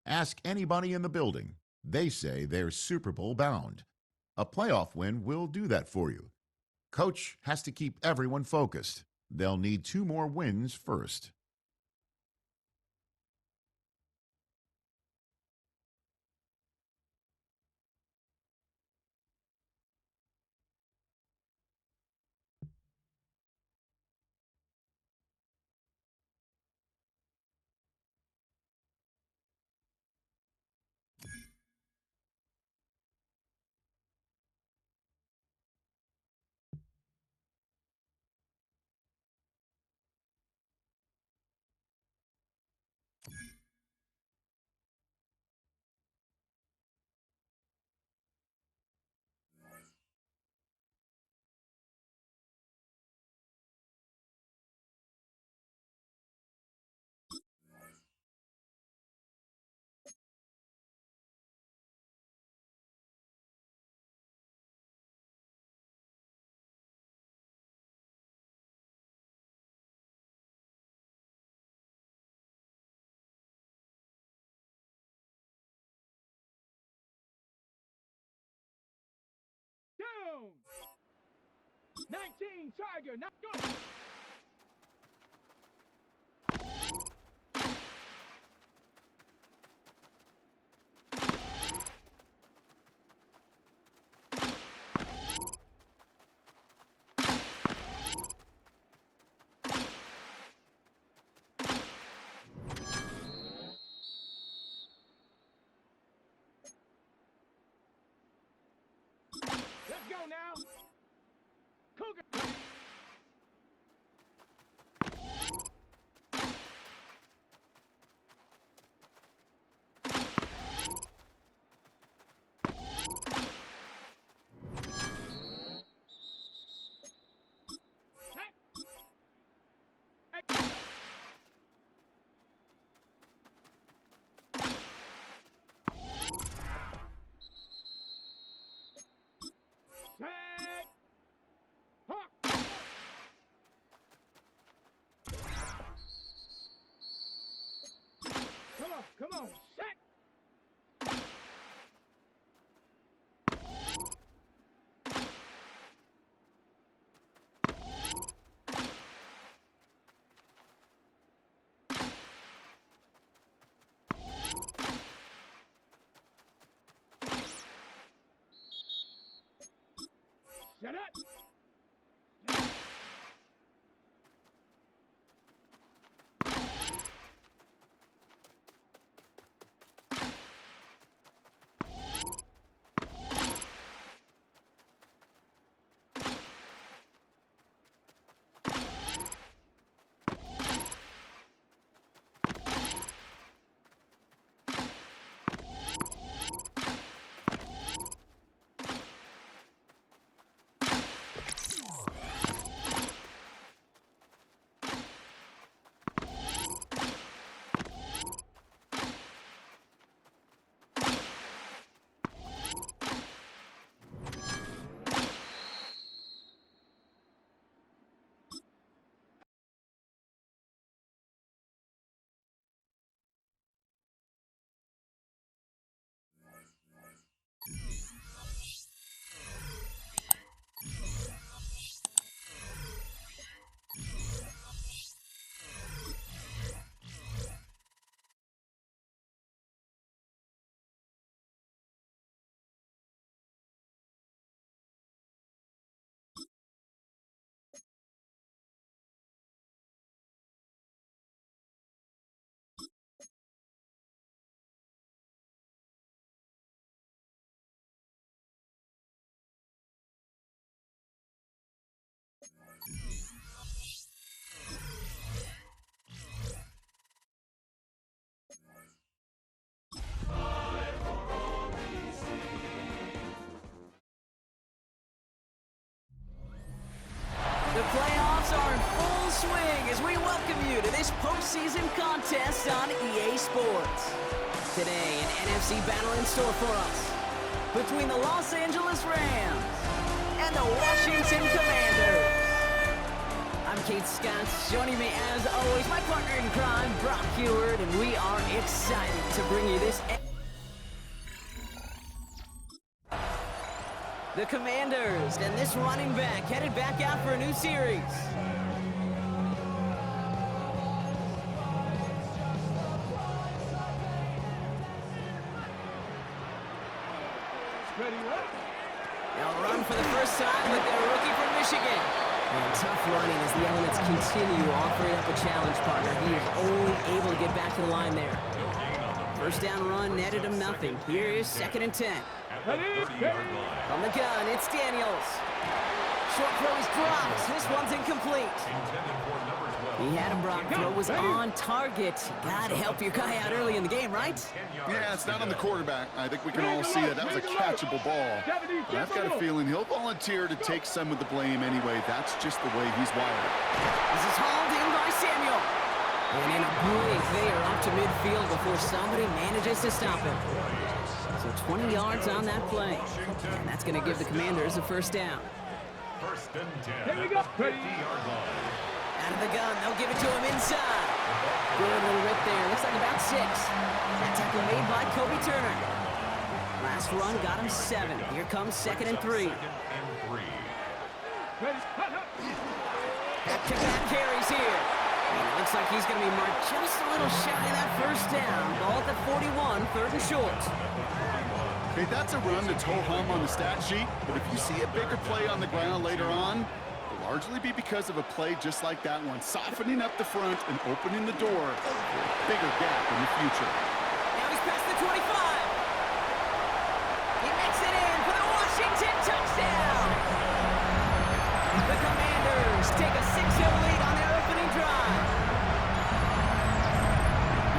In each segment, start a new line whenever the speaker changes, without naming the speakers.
Ask anybody in the building. They say they're Super Bowl bound. A playoff win will do that for you. Coach has to keep everyone focused. They'll need 2 more wins first.
Down. 19 Tiger, now go. Let's go now. Cougar. Set. Hawk. Come on, set. Set up.
The playoffs are in full swing as we welcome you to this postseason contest on EA Sports. Today, an NFC battle in store for us between the Los Angeles Rams and the Washington Commanders. I'm Kate Scott, joining me as always, my partner in crime, Brock Heward, and we are excited to bring you this. The Commanders, and this running back headed back out for a new series.
Ready up.
They'll run for the first time with their rookie from Michigan. And tough running as the Elements continue offering up a challenge partner. He is only able to get back to the line there. First down run netted him nothing. Here is 2nd and 10.
Ready, ready.
From the gun, it's Daniels. Short throw is dropped. This one's incomplete. He had him, Brock. Throw was on target. Gotta help your guy out early in the game, right?
Yeah, it's not on the quarterback. I think we can all see that. That was a catchable ball. But I've got a feeling he'll volunteer to take some of the blame anyway. That's just the way he's wired.
This is hauled in by Samuel. And in a blink, they are up to midfield before somebody manages to stop him. So 20 yards on that play. And that's going to give the Commanders a first down.
First and 10
Here we go.
at the 50-yard line.
Out of the gun, they'll give it to him inside. Good little rip there. Looks like about 6. That tackle made by Kobe Turner. Last run got him 7. Here comes 2nd and 3.
Ready. Hut, hut.
Back-to-back carries here. And it looks like he's going to be marked just a little shy of that first down. Ball at the 41, 3rd and short.
Okay, that's a run that's ho-hum on the stat sheet, but if you see a bigger play on the ground later on, it'll largely be because of a play just like that one, softening up the front and opening the door for a bigger gap in the future.
Now he's past the 25. He makes it in for the Washington touchdown. The Commanders take a 6-0 lead on their opening drive.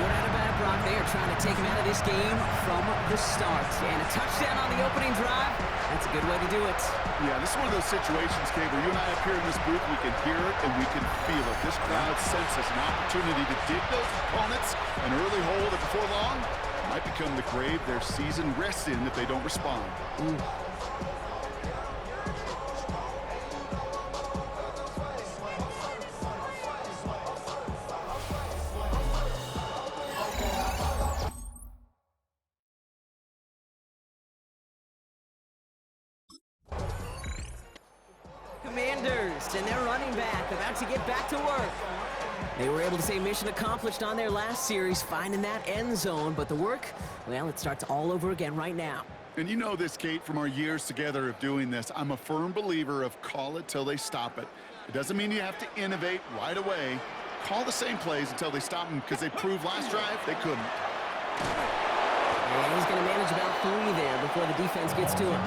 No doubt about it, Brock. They are trying to take him out of this game from the start. And a touchdown on the opening drive, that's a good way to do it.
Yeah, this is one of those situations, Kate, where you and I up here in this booth, we can hear it and we can feel it. This crowd senses an opportunity to dig those opponents an early hole that before long might become the grave their season rests in if they don't respond.
Ooh. Commanders and their running back about to get back to work. They were able to say mission accomplished on their last series, finding that end zone, but the work, well, it starts all over again right now.
And you know this, Kate, from our years together of doing this. I'm a firm believer of call it till they stop it. It doesn't mean you have to innovate right away. Call the same plays until they stop them, because they proved last drive they couldn't.
And he's going to manage about 3 there before the defense gets to him.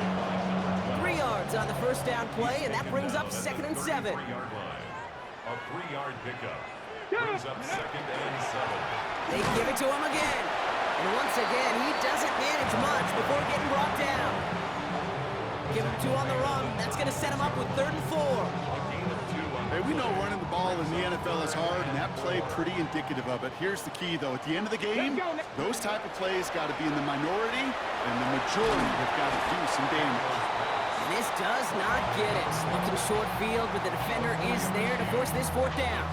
3 yards on the first down play, and that brings up 2nd and 7.
3-yard line. A 3-yard pickup brings up 2nd and 7.
They give it to him again. And once again, he doesn't manage much before getting brought down. Give him 2 on the run. That's going to set him up with 3rd and 4.
A gain of 2 on
Hey, we know running the ball in the NFL is hard, and that play pretty indicative of it. Here's the key, though. At the end of the game, those type of plays got to be in the minority, and the majority have got to do some damage.
And this does not get it. Looking short field, but the defender is there to force this 4th down.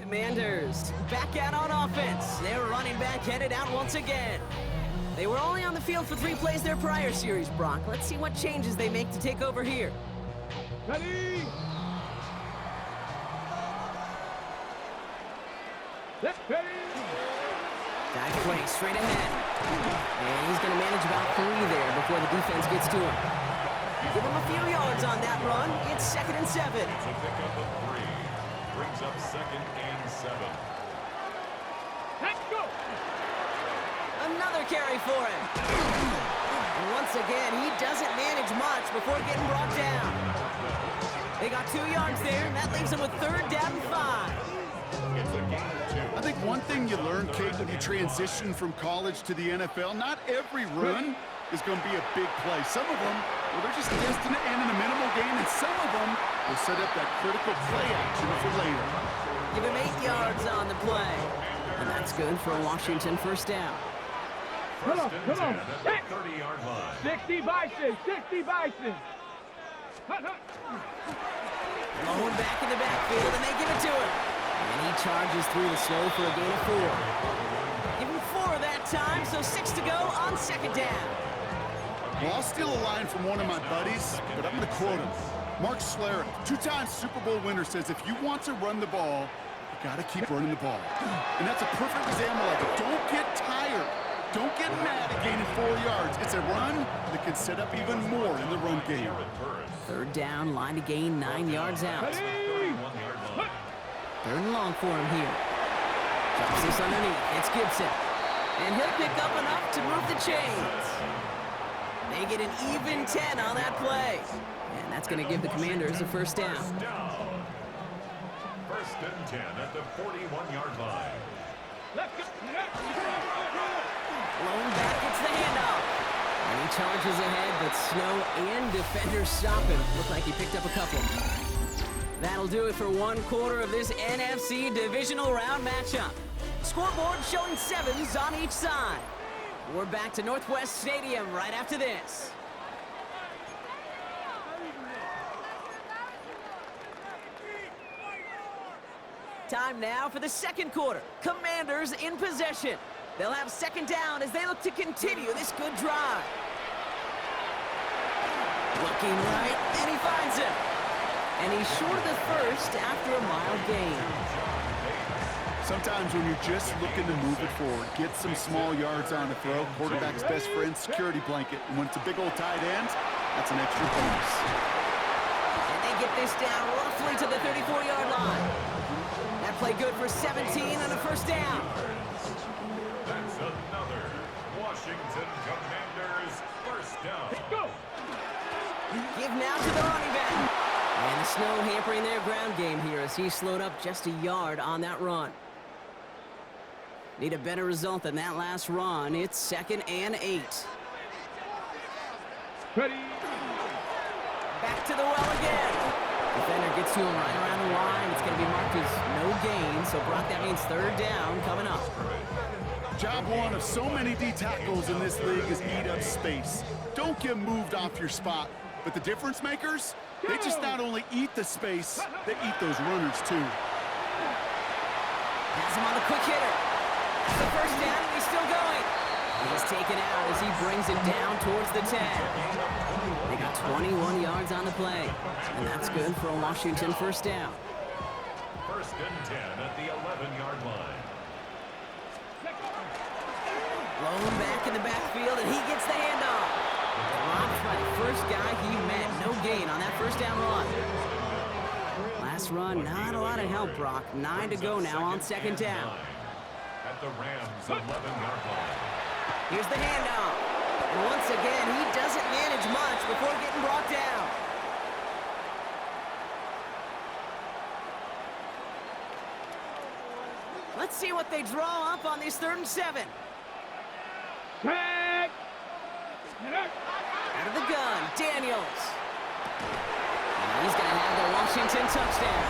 Commanders back out on offense. Their running back headed out once again. They were only on the field for 3 plays their prior series, Brock. Let's see what changes they make to take over here.
Ready. Let's ready.
Dive play straight ahead. And he's going to manage about 3 there before the defense gets to him. Give him a few yards on that run. It's 2nd and 7.
It's a pickup of 3. Brings up 2nd and 7.
Let's go.
Another carry for him. And once again, he doesn't manage much before getting brought down. They got 2 yards there, and that leaves him with 3rd down and 5.
It's a gain of 2.
I think one thing you learn, Kate, when you transition from college to the NFL, not every run is going to be a big play. Some of them, well, they're just destined to end in a minimal gain, and some of them will set up that critical play action for later.
Give him 8 yards on the play. And that's good for a Washington first down.
Come on,
First and
come
10
on.
at the 30-yard line.
60 Bison, 60 Bison. Hut, hut.
Blown back in the backfield, and they give it to him. And he charges through the snow for a gain of 4. Give him 4 that time, so 6 to go on second down.
Well, I'll steal a line from one of my buddies, but I'm going to quote him. Mark Schlereth, 2-time Super Bowl winner, says if you want to run the ball, you got to keep running the ball. And that's a perfect example of it. Don't get tired. Don't get mad at gaining 4 yards. It's a run that can set up even more in the run game.
Third down, line to gain 9 yards out. Third and long for him here. Drops this underneath. It's Gibson. And he'll pick up enough to move the chains. They get an even 10 on that play. And that's going to give the Commanders a first down.
First and 10 at the 41-yard line.
Let's go.
Blown back, it's the handoff. And he charges ahead, but Snow and defenders stop him. Looked like he picked up a couple. That'll do it for one quarter of this NFC divisional round matchup. Scoreboard showing 7s on each side. We're back to Northwest Stadium right after this. Time now for the second quarter. Commanders in possession. They'll have second down as they look to continue this good drive. Looking right, and he finds him. And he's short of the first after a mild gain.
Sometimes when you're just looking to move it forward, get some small yards on the throw, quarterback's best friend, security blanket. And when it's a big old tight end, that's an extra bonus.
And they get this down roughly to the 34-yard line. That play good for 17 and a first down.
That's another Washington Commanders first down.
Go.
Give now to the running back. And the snow hampering their ground game here as he slowed up just a yard on that run. Need a better result than that last run. It's 2nd and 8.
Ready.
Back to the well again. Defender gets to him right around the line. It's going to be marked as no gain. So, Brock, that means third down coming up.
Job one of so many D tackles in this league is eat up space. Don't get moved off your spot. But the difference makers, they just not only eat the space, they eat those runners too.
Has him on the quick hitter. That's the first down, and he's still going. He's taken out as he brings it down towards the 10. They got 21 yards on the play, and that's good for a Washington first down.
First and 10 at the 11-yard line.
Blown back in the backfield, and he gets the handoff. Dropped by the first guy he met. No gain on that first down run. Last run, not a lot of help, Brock. 9 to go now on second down.
At the Rams' 11-yard line.
Here's the handoff. And once again, he doesn't manage much before getting brought down. Let's see what they draw up on this 3rd and 7.
Tag.
Out of the gun, Daniels. And he's going to have the Washington touchdown.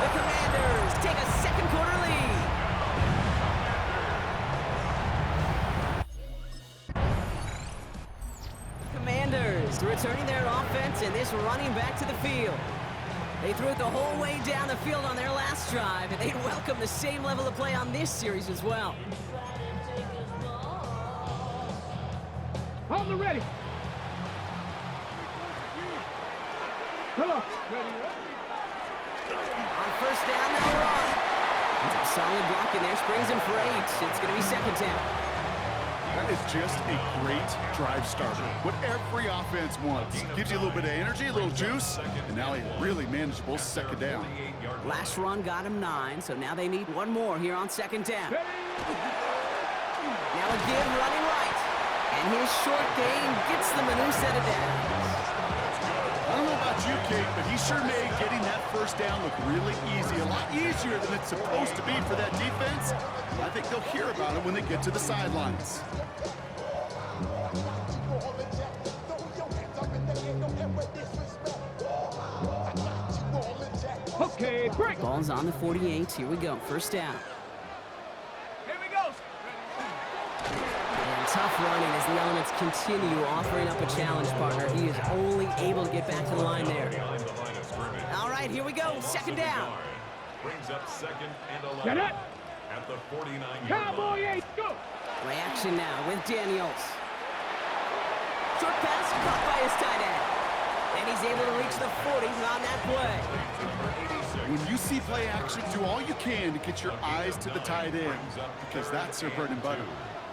The Commanders take a second quarter lead. Commanders returning their offense and this running back to the field. They threw it the whole way down the field on their last drive, and they welcome the same level of play on this series as well.
On the ready. Come on. Ready.
On first down, they'll run. It's a solid block in there, springs him for 8. It's going to be second down.
That is just a great drive starter. What every offense wants. Gives you a little bit of energy, a little juice, and now a really manageable second down.
Last run got him 9, so now they need one more here on second down. Now again, running right. And his short gain gets them a new set of downs.
I don't know about you, Kate, but he sure made getting that first down look really easy. A lot easier than it's supposed to be for that defense. I think they'll hear about it when they get to the sidelines.
Okay, break.
Ball's on the 48. Here we go. First down.
Here we go.
And Tough running as the elements continue offering up a challenge partner. He is only able to get back to the line there.
Behind the line of scrimmage.
All right, here we go. Second down.
Brings up second and 11
Get it.
at the 49-yard
Cowboy
line.
8, go.
Play action now with Daniels. Short pass caught by his tight end. And he's able to reach the 40 on that play.
When you see play action, do all you can to get your eyes to the tight end, because that's their bread and butter.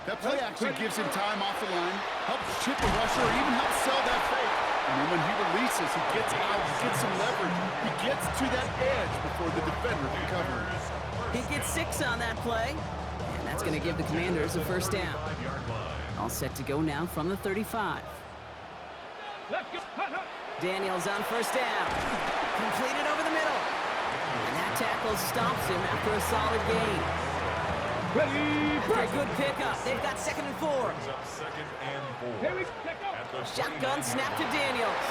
That play action gives him time off the line, helps chip a rusher, or even helps sell that fake. And then when he releases, he gets out, he gets some leverage. He gets to that edge before the defender can cover him.
He gets 6 on that play. And that's going to give the Commanders a first down.
5-yard line.
All set to go now from the 35.
Let's go. Hut, hut.
Daniels on first down. Completed over the middle. And that tackle stops him after a solid gain.
Ready,
After a
break.
good pickup, they've got second and 4.
Brings up second and 4.
Here we go.
At the
Shotgun
49-yard
snap to
line.
Daniels.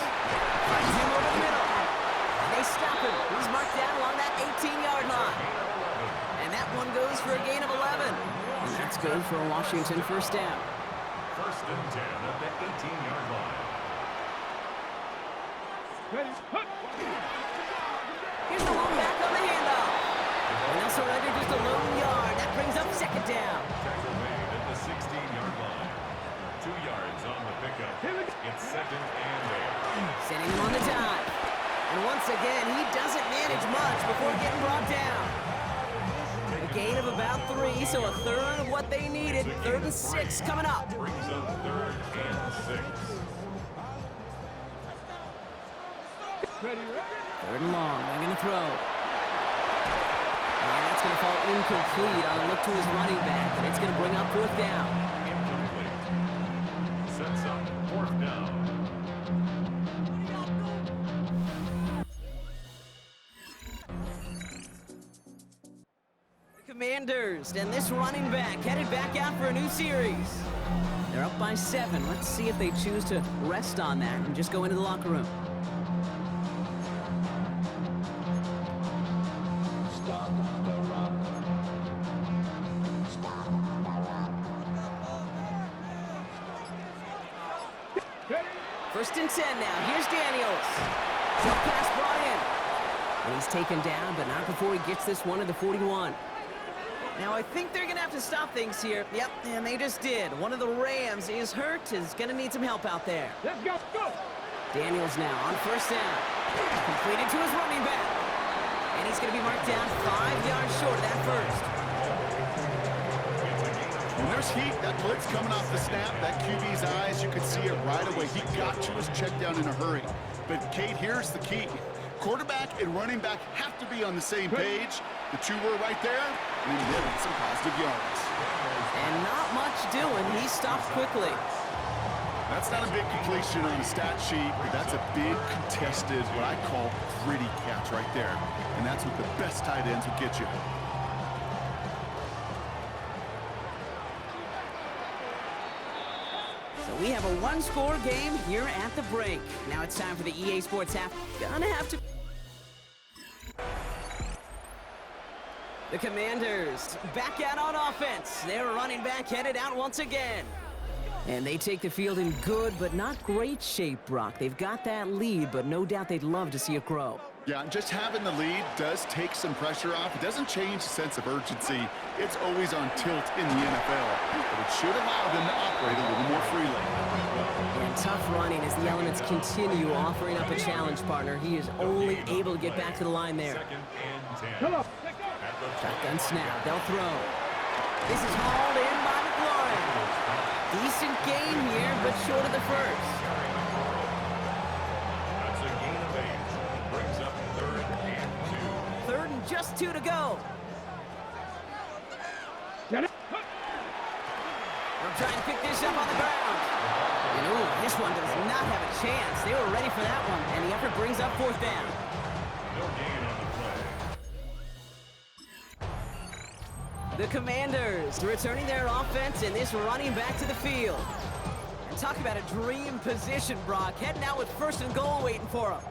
Finds him over the middle. And they stop him. He's marked down along that 18-yard line. And that one goes for a gain of 11. And that's good for a Washington first down.
First and 10 at the 18-yard line.
Ready, hut.
Here's the long back on the handoff. And they'll surrender just a lone yard. That brings up second down.
Tackle made at the 16-yard line. 2 yards on the pickup. It's second and 8.
Sending him on the dive. And once again, he doesn't manage much before getting brought down. A gain of about 3, so a third of what they needed. 3rd and 6 coming up.
Brings up third and 6.
Ready, ready.
3rd and long. They're going to throw. And that's going to fall incomplete on a look to his running back. And it's going to bring up 4th down.
Incomplete. Sets up 4th down.
Commanders, and this running back headed back out for a new series. They're up by 7. Let's see if they choose to rest on that and just go into the locker room.
Ready.
1st and 10 now. Here's Daniels. Short pass brought in. And he's taken down, but not before he gets this one to the 41. Now, I think they're going to have to stop things here. Yep, and they just did. One of the Rams is hurt, is going to need some help out there.
Let's go, go.
Daniels now on first down. Completed to his running back. And he's going to be marked down 5 yards short of that first.
When there's heat, that blitz coming off the snap, that QB's eyes, you could see it right away. He got to his check down in a hurry. But, Kate, here's the key. Quarterback and running back have to be on the same page. The two were right there, and then getting some positive yards.
And not much doing. He stops quickly.
That's not a big completion on a stat sheet, but that's a big contested, what I call gritty catch right there. And that's what the best tight ends will get you.
So we have a one-score game here at the break. Now it's time for the EA Sports half. Gonna have to... The Commanders back out on offense. Their running back headed out once again. And they take the field in good but not great shape, Brock. They've got that lead, but no doubt they'd love to see it grow.
Yeah, just having the lead does take some pressure off. It doesn't change the sense of urgency. It's always on tilt in the NFL, but it should allow them to operate a little more freely.
And tough running as the elements continue offering up a challenge partner. He is only able to get back to the line there.
Second and 10.
Come on. Let's go.
At the
Shotgun snap. They'll throw. This is hauled in by McLaurin. Decent gain here, but short of the first.
That's a gain of 8. Brings up third and 2.
3rd and just 2 to go.
Get it. Hut.
They'll try and pick this up on the ground. And ooh, this one does not have a chance. They were ready for that one, and the effort brings up 4th down.
No gain on the play.
The Commanders returning their offense and this running back to the field. And talk about a dream position, Brock. Heading out with 1st and goal waiting for him.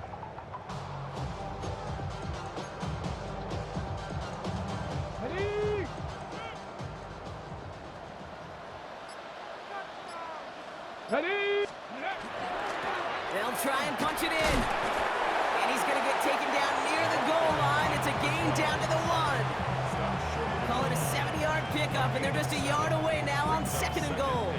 Ready. Ready?
They'll try and punch it in. And he's going to get taken down near the goal line. It's a gain down to the 1. Call it a 70-yard pickup, and they're just a yard away now on 2nd and goal.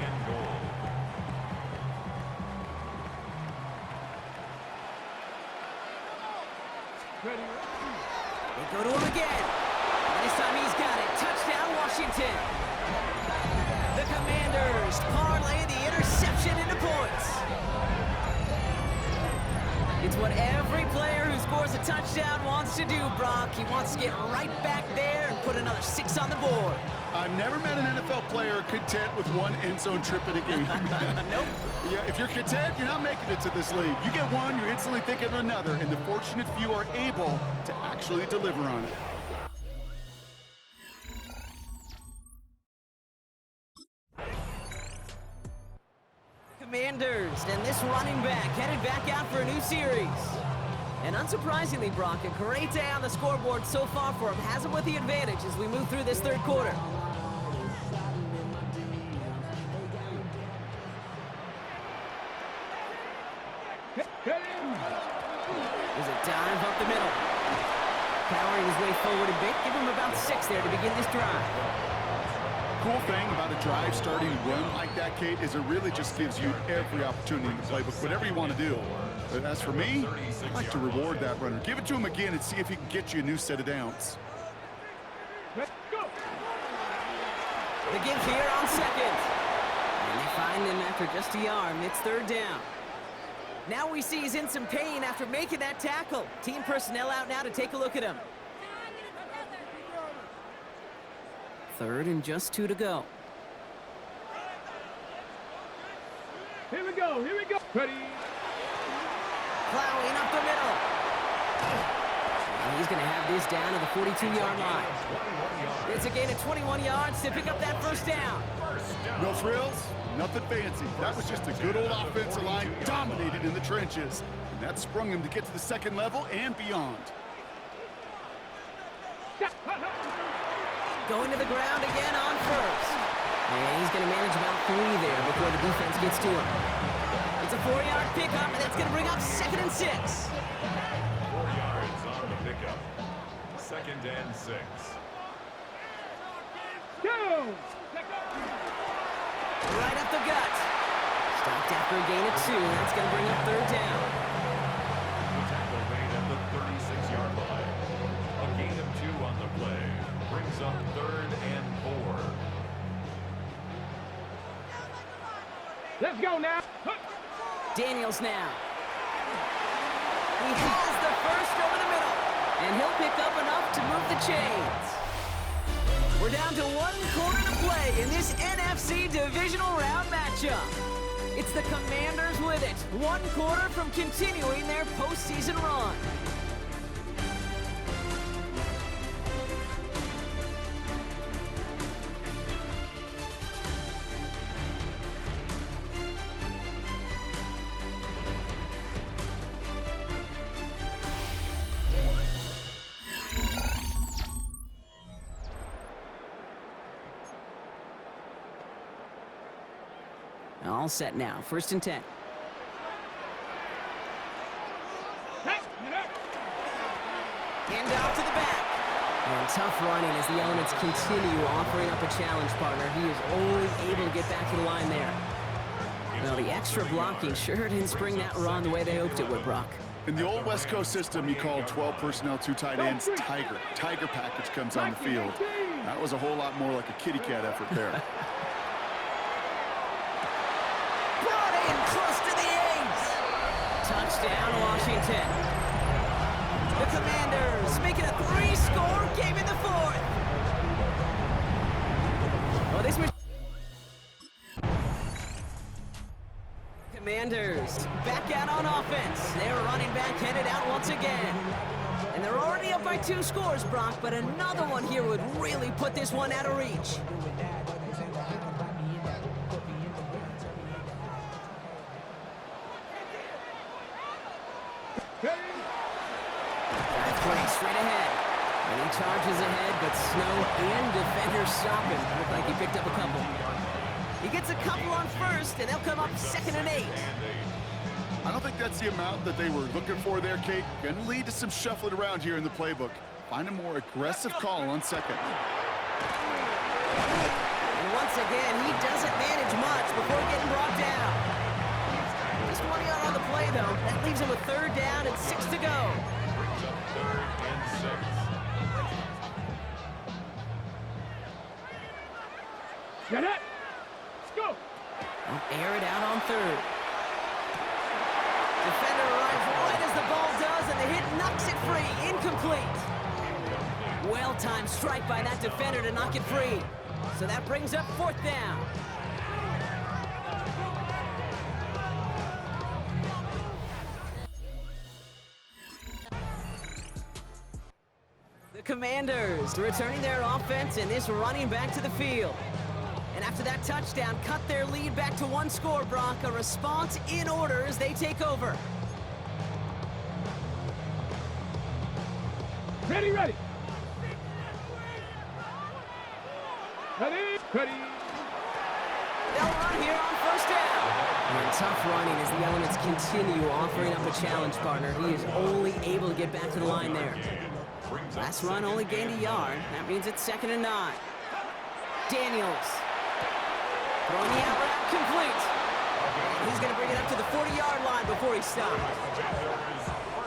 Ready?
They go to him again. And this time he's got it. Touchdown, Washington. The Commanders parlay the interception into points. It's what every player who scores a touchdown wants to do, Brock. He wants to get right back there and put another 6 on the board.
I've never met an NFL player content with one end zone trip in a game.
Nope.
Yeah, if you're content, you're not making it to this league. You get one, you're instantly thinking of another, and the fortunate few are able to actually deliver on it.
Commanders, and this running back headed back out for a new series. And unsurprisingly, Brock, a great day on the scoreboard so far for him. Has him with the advantage as we move through this 3rd quarter. There's a dive up the middle. Powering his way forward a bit. Give him about 6 there to begin this drive.
Cool thing about a drive starting run like that, Kate, is it really just gives you every opportunity in the playbook, whatever you want to do. But as for me, I like to reward that runner. Give it to him again and see if he can get you a new set of downs.
Let's go.
The give here on 2nd. And they find him after just a yard. It's 3rd down. Now we see he's in some pain after making that tackle. Team personnel out now to take a look at him. 3rd and just 2 to go.
Here we go. Here we go. Ready?
Plowing up the middle. And he's going to have this down to the 42-yard line. It's a gain of 21 yards to pick up that 1st down.
No frills, nothing fancy. That was just a good old offensive line dominated in the trenches. And that sprung him to get to the 2nd level and beyond.
Going to the ground again on 1st. And he's going to manage about 3 there before the defense gets to him. It's a 4-yard pickup, and that's going to bring up 2nd and 6.
4 yards on the pickup. 2nd and 6.
Go.
Right up the gut. Stopped after a gain of 2. That's going to bring up 3rd down.
The tackle made at the 36-yard line. A gain of 2 on the play. Brings up 3rd and 4.
Let's go now.
Daniels now. He has the 1st over the middle. And he'll pick up enough to move the chains. We're down to 1 quarter to play in this NFC divisional round matchup. It's the Commanders with it. 1 quarter from continuing their postseason run. All set now. 1st and 10. Hand off to the back. And tough running as the elements continue offering up a challenge partner. He is always able to get back to the line there. Well, the extra blocking sure didn't spring that run the way they hoped it would, Brock.
In the old West Coast system, you call 12 personnel, 2 tight ends, Tiger. Tiger package comes on the field. That was a whole lot more like a kitty cat effort there.
Brought in close to the 8. Touchdown, Washington. The Commanders making a 3-score game in the 4th. Well, this was Commanders back out on offense. They're running back headed out once again. And they're already up by 2 scores, Brock, but another one here would really put this one out of reach. Play straight ahead. And he charges ahead, but Snow and defenders stop him. Looked like he picked up a couple. He gets a couple on first, and they'll come up 2nd and 8.
I don't think that's the amount that they were looking for there, Kate. Going to lead to some shuffling around here in the playbook. Find a more aggressive call on 2nd.
And once again, he doesn't manage much before getting brought down. Just 1 yard on the play, though. That leaves him with 3rd down and 6 to go.
Brings up 3rd and 6.
Get it. Let's go.
They'll air it out on 3rd. Defender arrives right as the ball does, and the hit knocks it free. Incomplete. Well-timed strike by that defender to knock it free. So that brings up 4th down. The Commanders returning their offense and this running back to the field. And after that touchdown, cut their lead back to 1 score, Brock. A response in order as they take over.
Ready, ready. Ready, ready.
They'll run here on 1st down. And tough running as the Elements continue offering up a challenge, partner. He is only able to get back to the line there. Last run only gained a yard. That means it's 2nd and 9. Daniels. Throwing the out route complete. And he's going to bring it up to the 40-yard line before he stops.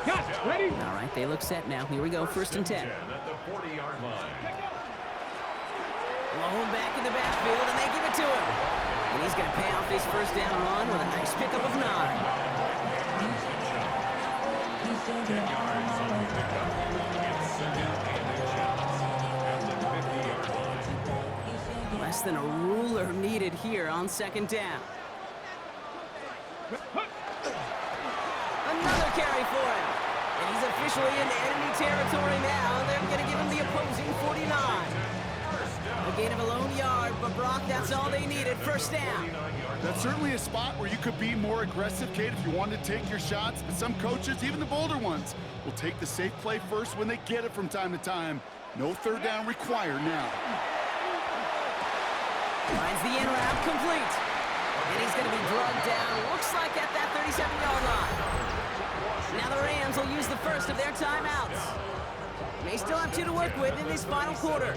Got ready.
All right, they look set now. Here we go, 1st and 10.
At the 40-yard line.
Blown back in the backfield, and they give it to him. And he's going to pay off his 1st down run with a nice pickup of 9.
10 yards on the pickup. It's 2nd and a chance at the 50-yard line.
Less than a ruler needed here on 2nd down. Another carry for him. And he's officially into enemy territory now. They're going to give him the opposing 49. A gain of a lone yard, but Brock, that's all they needed. 1st down.
That's certainly a spot where you could be more aggressive, Kate, if you wanted to take your shots. But some coaches, even the bolder ones, will take the safe play first when they get it from time to time. No 3rd down required now.
Finds the in route complete. And he's going to be drugged down, looks like at that 37-yard line. Now the Rams will use the first of their timeouts. They still have 2 to work with in this final quarter.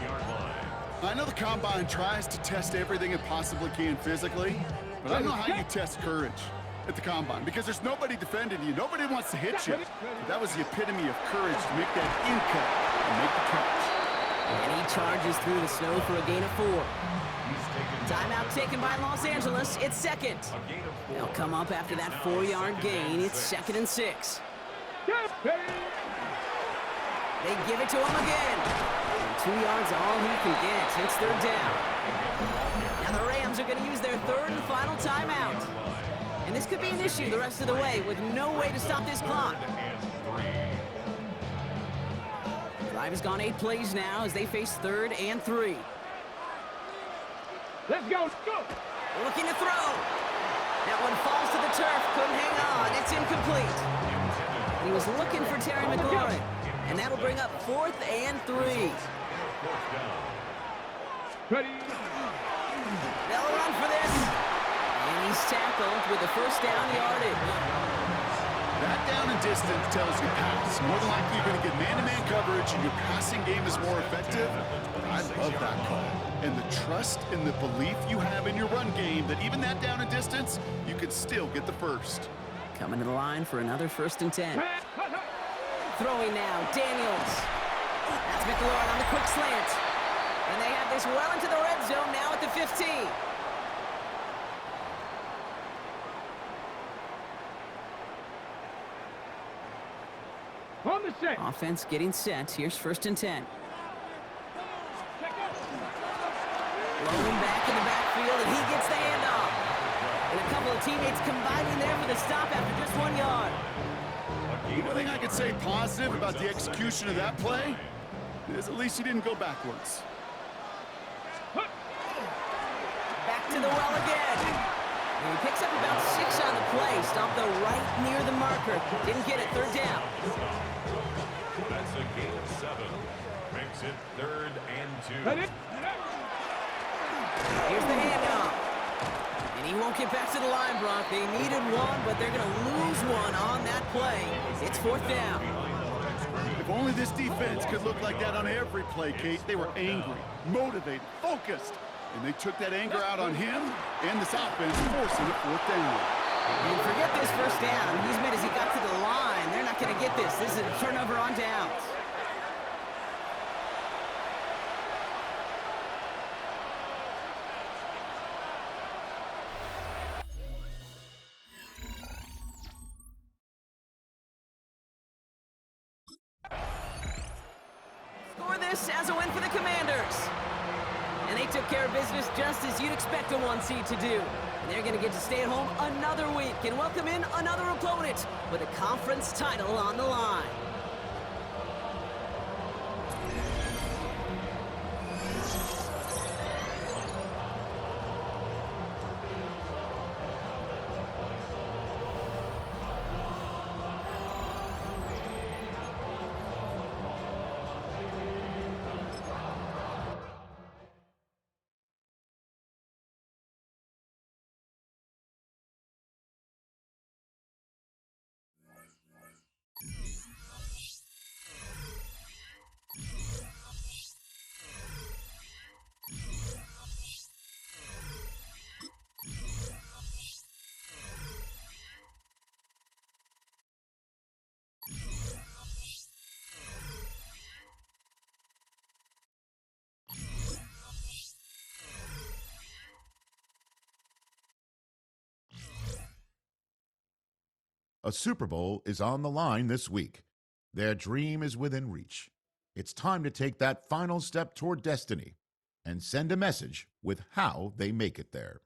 I know the Combine tries to test everything it possibly can physically, but I don't know how you test courage at the Combine because there's nobody defending you. Nobody wants to hit you. But that was the epitome of courage to make that in cut and make the catch.
And he charges through the snow for a gain of 4. Timeout taken by Los Angeles. It's 2nd. They'll come up after that 4-yard gain. It's 2nd and 6. They give it to him again. And 2 yards all he can get. It's 3rd down. Now the Rams are going to use their 3rd and final timeout. And this could be an issue the rest of the way with no way to stop this clock. Drive has gone 8 plays now as they face 3rd and 3.
Let's go, let's go.
Looking to throw. That one falls to the turf. Couldn't hang on. It's incomplete. He was looking for Terry McLaurin. And that'll bring up 4th and 3.
Ready.
They'll run for this. And he's tackled with the 1st down yardage.
That down and distance tells you pass. More than likely you're going to get man-to-man coverage and your passing game is more effective. I love that call. And the trust and the belief you have in your run game that even that down and distance, you can still get the 1st.
Coming to the line for another 1st and 10. Throwing now, Daniels. That's McLaurin on the quick slant. And they have this well into the red zone now at the 15.
On the set.
Offense getting set. Here's 1st and 10. Rolling back in the backfield, and he gets the handoff. And a couple of teammates combining there for the stop after just 1 yard.
One thing I could say positive about the execution of that play is at least he didn't go backwards.
Back to the well again. And he picks up about 6 on the play. Stopped though right near the marker. Didn't get it. 3rd down.
That's a gain of 7. Makes it 3rd and 2.
Ready.
Here's the handoff. won't get back to the line, Brock. They needed one, but they're going to lose one on that play. It's fourth down.
If only this defense could look like that on every play, Kate. They were angry, motivated, focused, and they took that anger out on him and this offense, forcing a fourth down.
And forget this first down. He's made as he got to the line. They're not going to get this. This is a turnover on downs. Score this as a win for the Commanders. And they took care of business just as you'd expect a 1 seed to do. And they're going to get to stay at home another week and welcome in another opponent with a conference title on the line.
A Super Bowl is on the line this week. Their dream is within reach. It's time to take that final step toward destiny and send a message with how they make it there.